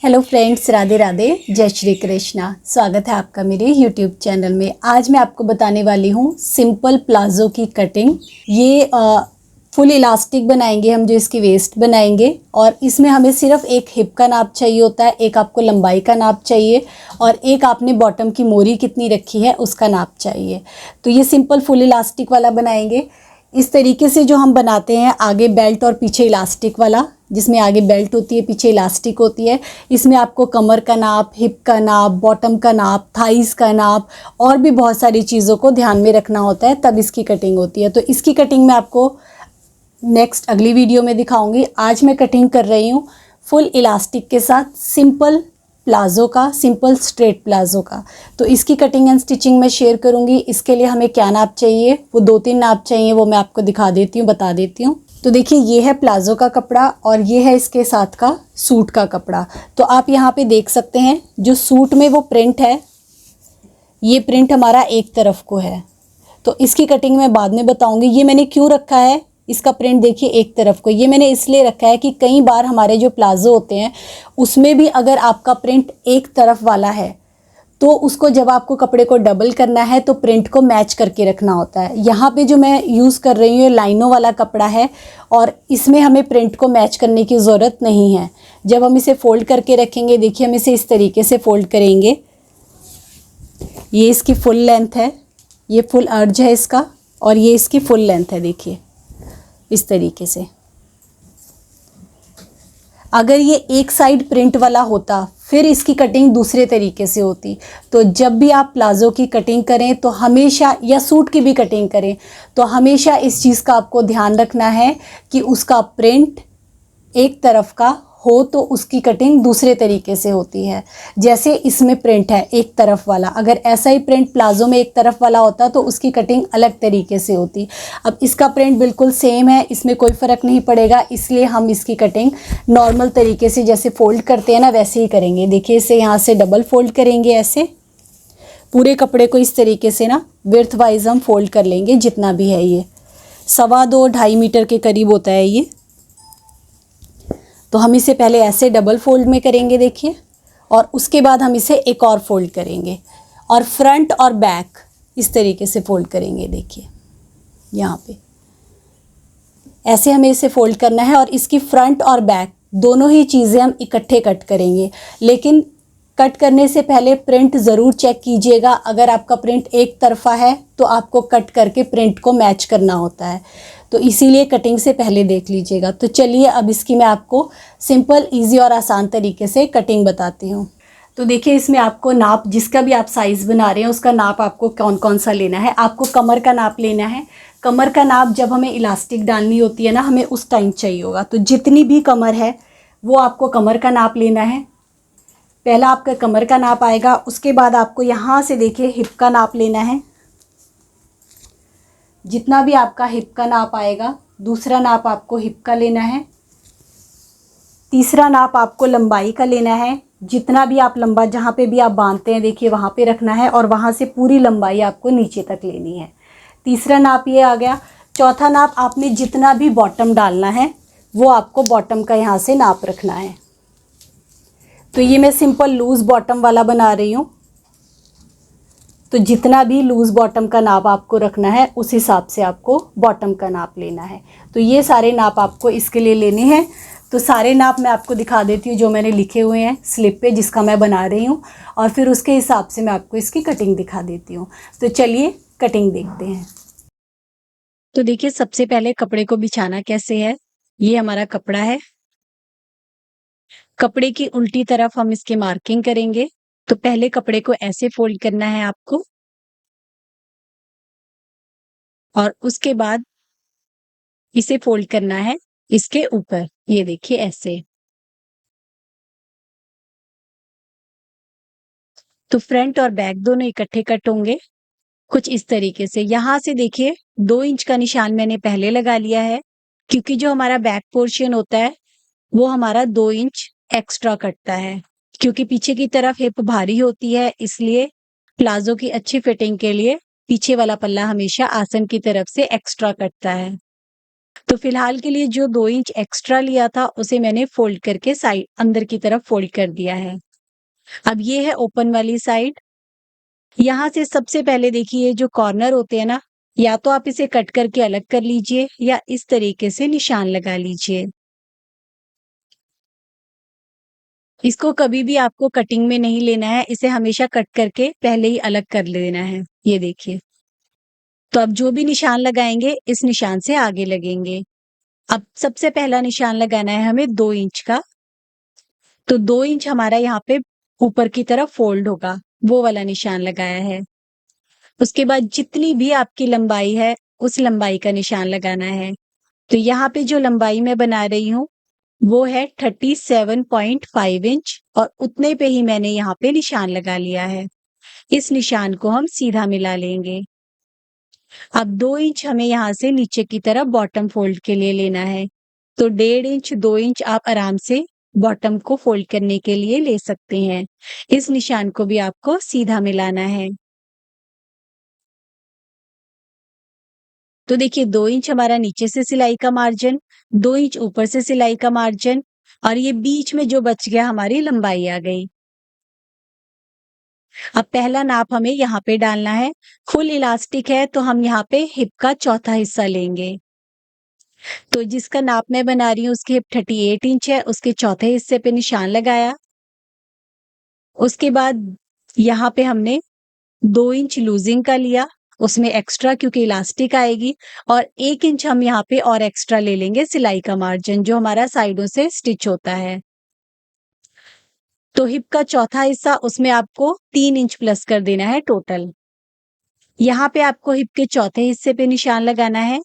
Hello friends, Radhe Radhe, जय श्री कृष्णा। स्वागत है आपका मेरे यूट्यूब चैनल में। आज मैं आपको बताने वाली हूँ सिंपल प्लाजो की कटिंग। ये फुल इलास्टिक बनाएंगे हम, जो इसकी वेस्ट बनाएंगे। और इसमें हमें सिर्फ एक हिप का नाप चाहिए होता है, एक आपको लंबाई का नाप चाहिए और एक आपने बॉटम की मोरी कितनी रखी है उसका नाप चाहिए। तो ये सिंपल फुल इलास्टिक वाला बनाएंगे। इस तरीके से जो हम बनाते हैं, आगे बेल्ट और पीछे इलास्टिक वाला, जिसमें आगे बेल्ट होती है पीछे इलास्टिक होती है। इसमें आपको कमर का नाप, हिप का नाप, बॉटम का नाप, थाइस का नाप और भी बहुत सारी चीज़ों को ध्यान में रखना होता है, तब इसकी कटिंग होती है। तो इसकी कटिंग मैं आपको नेक्स्ट अगली वीडियो में दिखाऊंगी। आज मैं कटिंग कर रही हूँ फुल इलास्टिक के साथ सिंपल प्लाज़ो का, सिंपल स्ट्रेट प्लाज़ो का। तो इसकी कटिंग एंड स्टिचिंग मैं शेयर करूँगी। इसके लिए हमें क्या नाप चाहिए, वो 2-3 नाप चाहिए, वो मैं आपको दिखा देती हूँ, बता देती हूँ। तो देखिए, ये है प्लाज़ो का कपड़ा और ये है इसके साथ का सूट का कपड़ा। तो आप यहाँ पे देख सकते हैं, जो सूट में वो प्रिंट है, ये प्रिंट हमारा एक तरफ को है। तो इसकी कटिंग मैं बाद में बताऊँगी। ये मैंने क्यों रखा है, इसका प्रिंट देखिए एक तरफ को, ये मैंने इसलिए रखा है कि कई बार हमारे जो प्लाज़ो होते हैं उसमें भी अगर आपका प्रिंट एक तरफ वाला है तो उसको जब आपको कपड़े को डबल करना है तो प्रिंट को मैच करके रखना होता है। यहाँ पे जो मैं यूज़ कर रही हूँ लाइनों वाला कपड़ा है और इसमें हमें प्रिंट को मैच करने की ज़रूरत नहीं है। जब हम इसे फ़ोल्ड करके रखेंगे, देखिए हम इसे इस तरीके से फ़ोल्ड करेंगे। ये इसकी फुल लेंथ है, ये फुल अर्ज है इसका, और ये इसकी फुल लेंथ है। देखिए इस तरीके से। अगर ये एक साइड प्रिंट वाला होता फिर इसकी कटिंग दूसरे तरीके से होती। तो जब भी आप प्लाज़ो की कटिंग करें तो हमेशा, या सूट की भी कटिंग करें तो हमेशा इस चीज़ का आपको ध्यान रखना है कि उसका प्रिंट एक तरफ का हो तो उसकी कटिंग दूसरे तरीके से होती है। जैसे इसमें प्रिंट है एक तरफ वाला, अगर ऐसा ही प्रिंट प्लाज़ो में एक तरफ वाला होता तो उसकी कटिंग अलग तरीके से होती। अब इसका प्रिंट बिल्कुल सेम है, इसमें कोई फ़र्क नहीं पड़ेगा, इसलिए हम इसकी कटिंग नॉर्मल तरीके से जैसे फ़ोल्ड करते हैं ना वैसे ही करेंगे। देखिए, इसे यहाँ से डबल फ़ोल्ड करेंगे, ऐसे पूरे कपड़े को इस तरीके से ना विड्थ वाइज हम फ़ोल्ड कर लेंगे। जितना भी है ये 2.25-2.5 मीटर के करीब होता है ये। तो हम इसे पहले ऐसे डबल फोल्ड में करेंगे, देखिए, और उसके बाद हम इसे एक और फोल्ड करेंगे और फ्रंट और बैक इस तरीके से फोल्ड करेंगे। देखिए यहाँ पे ऐसे हमें इसे फोल्ड करना है और इसकी फ्रंट और बैक दोनों ही चीज़ें हम इकट्ठे कट करेंगे। लेकिन कट करने से पहले प्रिंट ज़रूर चेक कीजिएगा। अगर आपका प्रिंट एक तरफा है तो आपको कट करके प्रिंट को मैच करना होता है, तो इसीलिए कटिंग से पहले देख लीजिएगा। तो चलिए अब इसकी मैं आपको सिंपल, इजी और आसान तरीके से कटिंग बताती हूँ। तो देखिए, इसमें आपको नाप, जिसका भी आप साइज़ बना रहे हैं उसका नाप आपको कौन कौन सा लेना है। आपको कमर का नाप लेना है। कमर का नाप जब हमें इलास्टिक डालनी होती है ना, हमें उस टाइम चाहिए होगा। तो जितनी भी कमर है वो आपको कमर का नाप लेना है। पहला आपका कमर का नाप आएगा, उसके बाद आपको यहाँ से देखिए हिप का नाप लेना है। जितना भी आपका हिप का नाप आएगा, दूसरा नाप आपको हिप का लेना है। तीसरा नाप आपको लंबाई का लेना है। जितना भी आप लंबा, जहाँ पे भी आप बांधते हैं देखिए वहाँ पे रखना है और वहाँ से पूरी लंबाई आपको नीचे तक लेनी है। तीसरा नाप ये आ गया। चौथा नाप आपने जितना भी बॉटम डालना है वो आपको बॉटम का यहाँ से नाप रखना है। तो ये मैं सिंपल लूज़ बॉटम वाला बना रही हूँ, तो जितना भी लूज़ बॉटम का नाप आपको रखना है उस हिसाब से आपको बॉटम का नाप लेना है। तो ये सारे नाप आपको इसके लिए लेने हैं। तो सारे नाप मैं आपको दिखा देती हूँ जो मैंने लिखे हुए हैं स्लिप पे, जिसका मैं बना रही हूँ, और फिर उसके हिसाब से मैं आपको इसकी कटिंग दिखा देती हूँ। तो चलिए कटिंग देखते हैं। तो देखिए, सबसे पहले कपड़े को बिछाना कैसे है। ये हमारा कपड़ा है, कपड़े की उल्टी तरफ हम इसकी मार्किंग करेंगे। तो पहले कपड़े को ऐसे फोल्ड करना है आपको और उसके बाद इसे फोल्ड करना है इसके ऊपर। ये देखिए ऐसे। तो फ्रंट और बैक दोनों इकट्ठे कट होंगे कुछ इस तरीके से। यहाँ से देखिए 2 इंच का निशान मैंने पहले लगा लिया है, क्योंकि जो हमारा बैक पोर्शन होता है वो हमारा 2 इंच एक्स्ट्रा कटता है। क्योंकि पीछे की तरफ हिप भारी होती है, इसलिए प्लाजो की अच्छी फिटिंग के लिए पीछे वाला पल्ला हमेशा आसन की तरफ से एक्स्ट्रा कटता है। तो तो फिलहाल के लिए जो 2 इंच एक्स्ट्रा लिया था उसे मैंने फोल्ड करके साइड अंदर की तरफ फोल्ड कर दिया है। अब ये है ओपन वाली साइड। यहाँ से सबसे पहले देखिए जो कॉर्नर होते हैं ना, या तो आप इसे कट करके अलग कर लीजिए या इस तरीके से निशान लगा लीजिए। इसको कभी भी आपको कटिंग में नहीं लेना है, इसे हमेशा कट करके पहले ही अलग कर लेना है। ये देखिए। तो अब जो भी निशान लगाएंगे इस निशान से आगे लगेंगे। अब सबसे पहला निशान लगाना है हमें 2 इंच का। तो 2 इंच हमारा यहाँ पे ऊपर की तरफ फोल्ड होगा, वो वाला निशान लगाया है। उसके बाद जितनी भी आपकी लंबाई है उस लंबाई का निशान लगाना है। तो यहाँ पे जो लंबाई मैं बना रही हूँ वो है 37.5 इंच और उतने पे ही मैंने यहाँ पे निशान लगा लिया है। इस निशान को हम सीधा मिला लेंगे। अब 2 इंच हमें यहाँ से नीचे की तरफ बॉटम फोल्ड के लिए लेना है। तो 1.5 इंच 2 इंच आप आराम से बॉटम को फोल्ड करने के लिए ले सकते हैं। इस निशान को भी आपको सीधा मिलाना है। तो देखिए 2 इंच हमारा नीचे से सिलाई का मार्जिन, 2 इंच ऊपर से सिलाई का मार्जिन और ये बीच में जो बच गया हमारी लंबाई आ गई। अब पहला नाप हमें यहाँ पे डालना है। फुल इलास्टिक है तो हम यहाँ पे हिप का चौथा हिस्सा लेंगे। तो जिसका नाप मैं बना रही हूँ उसकी हिप 38 इंच है, उसके चौथे हिस्से पे निशान लगाया। उसके बाद यहाँ पे हमने 2 इंच लूजिंग का लिया, उसमें एक्स्ट्रा क्योंकि इलास्टिक आएगी और 1 इंच हम यहाँ पे और एक्स्ट्रा ले लेंगे सिलाई का मार्जिन जो हमारा साइडों से स्टिच होता है। तो हिप का चौथा हिस्सा उसमें आपको 3 इंच प्लस कर देना है टोटल। यहाँ पे आपको हिप के चौथे हिस्से पे निशान लगाना है।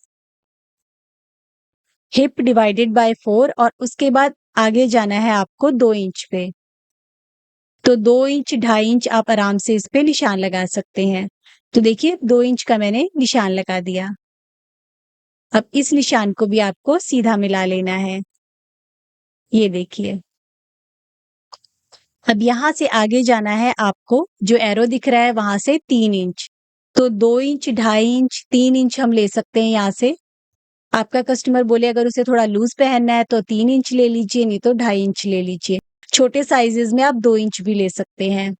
हिप डिवाइडेड बाय 4 और उसके बाद आगे जाना है आपको 2 इंच पे। तो 2 इंच 2.5 इंच आप आराम से इस पे निशान लगा सकते हैं। तो देखिए 2 इंच का मैंने निशान लगा दिया। अब इस निशान को भी आपको सीधा मिला लेना है। ये देखिए। अब यहाँ से आगे जाना है आपको, जो एरो दिख रहा है वहां से 3 इंच। तो 2 इंच 2.5 इंच 3 इंच हम ले सकते हैं यहाँ से। आपका कस्टमर बोले अगर उसे थोड़ा लूज पहनना है तो 3 इंच ले लीजिए, नहीं तो 2.5 इंच ले लीजिए। छोटे साइजेस में आप 2 इंच भी ले सकते हैं।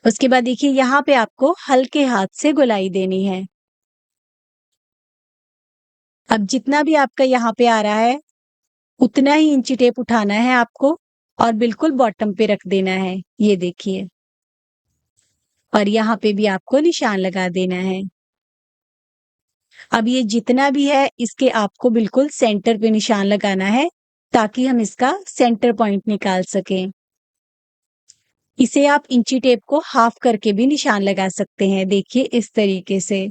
उसके बाद देखिए यहाँ पे आपको हल्के हाथ से गोलाई देनी है। अब जितना भी आपका यहाँ पे आ रहा है उतना ही इंची टेप उठाना है आपको और बिल्कुल बॉटम पे रख देना है। ये देखिए। और यहाँ पे भी आपको निशान लगा देना है। अब ये जितना भी है इसके आपको बिल्कुल सेंटर पे निशान लगाना है ताकि हम इसका सेंटर पॉइंट निकाल सकें। इसे आप इंची टेप को हाफ करके भी निशान लगा सकते हैं, देखिए इस तरीके से।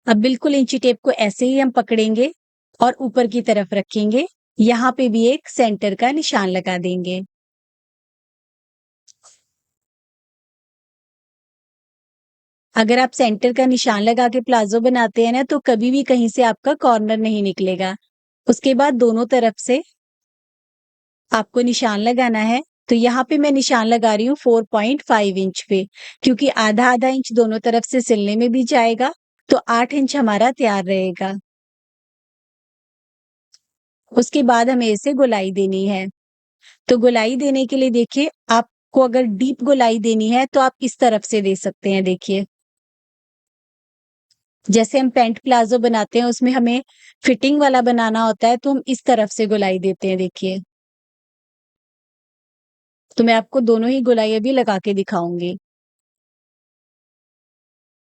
अब बिल्कुल इंची टेप को ऐसे ही हम पकड़ेंगे और ऊपर की तरफ रखेंगे। यहाँ पे भी एक सेंटर का निशान लगा देंगे। अगर आप सेंटर का निशान लगा के प्लाजो बनाते हैं ना तो कभी भी कहीं से आपका कॉर्नर नहीं निकलेगा। उसके बाद दोनों तरफ से आपको निशान लगाना है। तो यहाँ पे मैं निशान लगा रही हूँ 4.5 इंच पे, क्योंकि आधा आधा इंच दोनों तरफ से सिलने में भी जाएगा तो 8 इंच हमारा तैयार रहेगा। उसके बाद हमें इसे गोलाई देनी है। तो गोलाई देने के लिए देखिए आपको अगर डीप गोलाई देनी है तो आप इस तरफ से दे सकते हैं। देखिए जैसे हम पैंट प्लाजो बनाते हैं उसमें हमें फिटिंग वाला बनाना होता है तो हम इस तरफ से गोलाई देते हैं। देखिए तो मैं आपको दोनों ही गोलाई अभी लगा के दिखाऊंगी।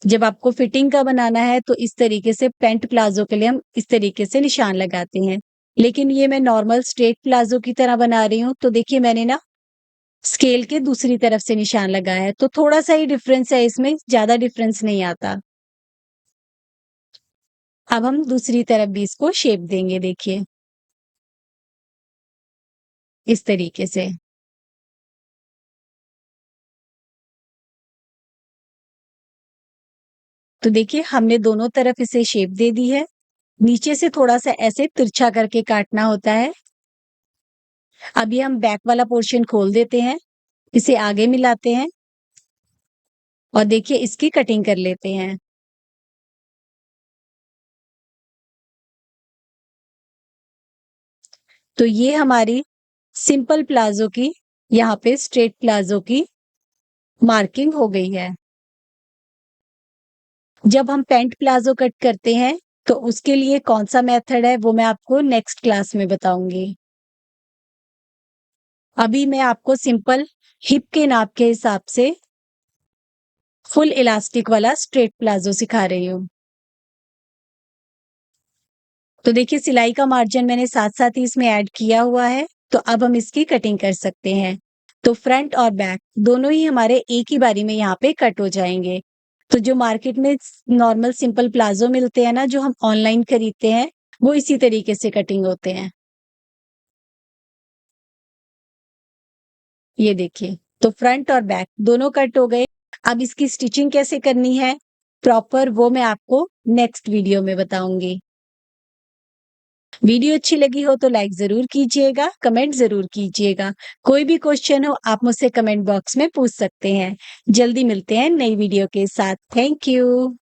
जब आपको फिटिंग का बनाना है तो इस तरीके से पैंट प्लाजो के लिए हम इस तरीके से निशान लगाते हैं, लेकिन ये मैं नॉर्मल स्ट्रेट प्लाजो की तरह बना रही हूँ तो देखिए मैंने ना स्केल के दूसरी तरफ से निशान लगाया है तो थोड़ा सा ही डिफरेंस है, इसमें ज्यादा डिफरेंस नहीं आता। अब हम दूसरी तरफ भी इसको शेप देंगे। देखिए इस तरीके से। तो देखिए हमने दोनों तरफ इसे शेप दे दी है। नीचे से थोड़ा सा ऐसे तिरछा करके काटना होता है। अभी हम बैक वाला पोर्शन खोल देते हैं, इसे आगे मिलाते हैं और देखिए इसकी कटिंग कर लेते हैं। तो ये हमारी सिंपल प्लाजो की यहाँ पे स्ट्रेट प्लाजो की मार्किंग हो गई है। जब हम पैंट प्लाजो कट करते हैं तो उसके लिए कौन सा मेथड है वो मैं आपको नेक्स्ट क्लास में बताऊंगी। अभी मैं आपको सिंपल हिप के नाप के हिसाब से फुल इलास्टिक वाला स्ट्रेट प्लाजो सिखा रही हूँ। तो देखिए सिलाई का मार्जिन मैंने साथ साथ ही इसमें ऐड किया हुआ है। तो अब हम इसकी कटिंग कर सकते हैं। तो फ्रंट और बैक दोनों ही हमारे एक ही बारी में यहाँ पे कट हो जाएंगे। तो जो मार्केट में नॉर्मल सिंपल प्लाजो मिलते हैं ना, जो हम ऑनलाइन खरीदते हैं, वो इसी तरीके से कटिंग होते हैं। ये देखिए, तो फ्रंट और बैक दोनों कट हो गए। अब इसकी स्टिचिंग कैसे करनी है प्रॉपर, वो मैं आपको नेक्स्ट वीडियो में बताऊंगी। वीडियो अच्छी लगी हो तो लाइक जरूर कीजिएगा, कमेंट जरूर कीजिएगा। कोई भी क्वेश्चन हो आप मुझसे कमेंट बॉक्स में पूछ सकते हैं। जल्दी मिलते हैं नई वीडियो के साथ। Thank you.